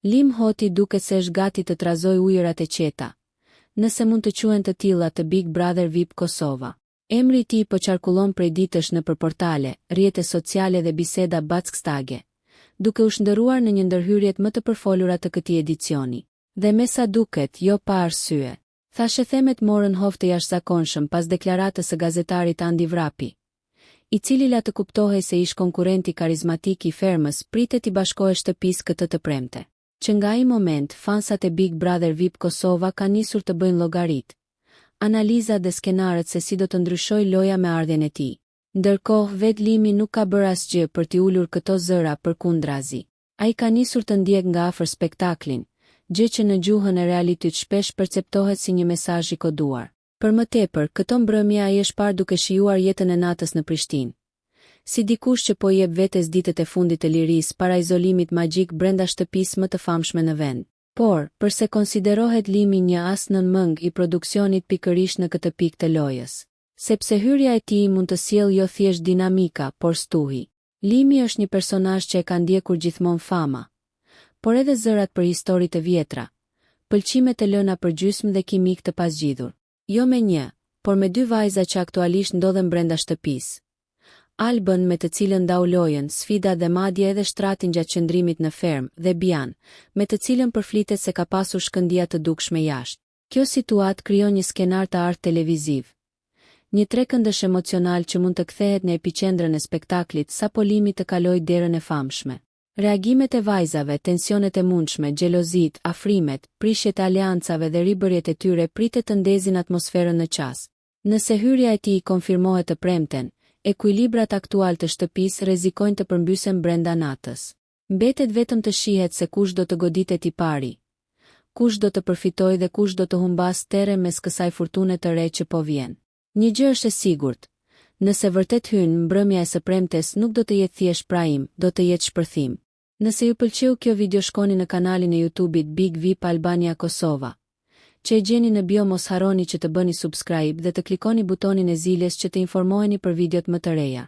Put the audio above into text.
Lim Hoti duket se është gati të trazoj ujërat e qeta, nëse mund të quhen të tilla të Big Brother VIP Kosova. Emri i tij po qarkullon prej ditësh nëpër portale, rrjete sociale dhe biseda backstage, duke u shndërruar në një ndërhyrjet më të përfolura të këtij edicioni. Dhe me sa duket, jo pa arsye. Thashë themet morën hovë të jashtëzakonshëm pas deklaratës së gazetarit Andi Vrapi, i cili la të kuptohej se ish konkurrenti karizmatik i Fermës pritet i bashkohej shtëpisë këtë të premte. Që nga ai moment, fansat e Big Brother VIP Kosova kanë nisur të bëjnë llogarit, analiza dhe skenarët se si do të ndryshoj loja me ardhjen e tij. Ndërkohë, vet Limi nuk ka bërë asgjë për t'i ulur këto zëra përkundrazi. Ai ka nisur të ndjek nga afër spektaklin, gjë që në gjuhën e realitit shpesh perceptohet si një mesazh i koduar. Për më tepër, këto mbrëmje ai është parë duke shijuar jetën e natës në Prishtinë, si dikush që po i jep vetes ditët e fundit të lirisë para izolimit magjik brenda shtëpisë më të famshme në vend. Por, përse konsiderohet Limi një as nën mëng i produksionit pikërisht në këtë pikë të lojës, sepse hyrja e tij mund të sjellë jo thjesht dinamika, por stuhi. Limi është një personazh që e ka ndjekur gjithmonë fama, por edhe zërat për histori të vjetra, pëlqime të lëna për gjysmë dhe kimik të pasgjidhur. Jo me një, por me dy vajza që aktualisht ndodhen brenda shtëpisë. Albën me të cilën ndau lojën, sfida dhe madje edhe shtratin gjatë qëndrimit në fermë, dhe Bian, me të cilën përflitet se ka pasur shkëndija të dukshme jashtë. Kjo situatë krijon një skenar të artë televiziv. Një trekëndësh emocional që mund të kthehet në epicendrën e spektaklit sapo Limi të kalojë derën e famshme. Reagimet e vajzave, tensionet e mundshme, xhelozit, afrimet, prishjet e aleancave dhe ribërjet e tyre pritet të ndezin atmosferën në qas. Nëse hyrja e tij konfirmohet të premten, ekuilibrat aktual të shtëpisë rrezikojnë të përmbysen brenda natës. Mbetet vetëm të shihet se kush do të goditet i pari, kush do të përfitojë dhe kush do të humbas terre mes kësaj fortune të re që po vjen. Një gjë është e sigurt, nëse vërtet hyn mbrëmja e së premtes nuk do të jetë thjesht praim, do të jetë shpërthim. Nëse ju pëlqeu kjo video shkoni në kanalin e YouTube-it Big VIP Albania Kosova, që e gjeni në bio. Mos harroni që të bëni subscribe dhe të klikoni butonin e zilës që të informoheni për videot më të reja.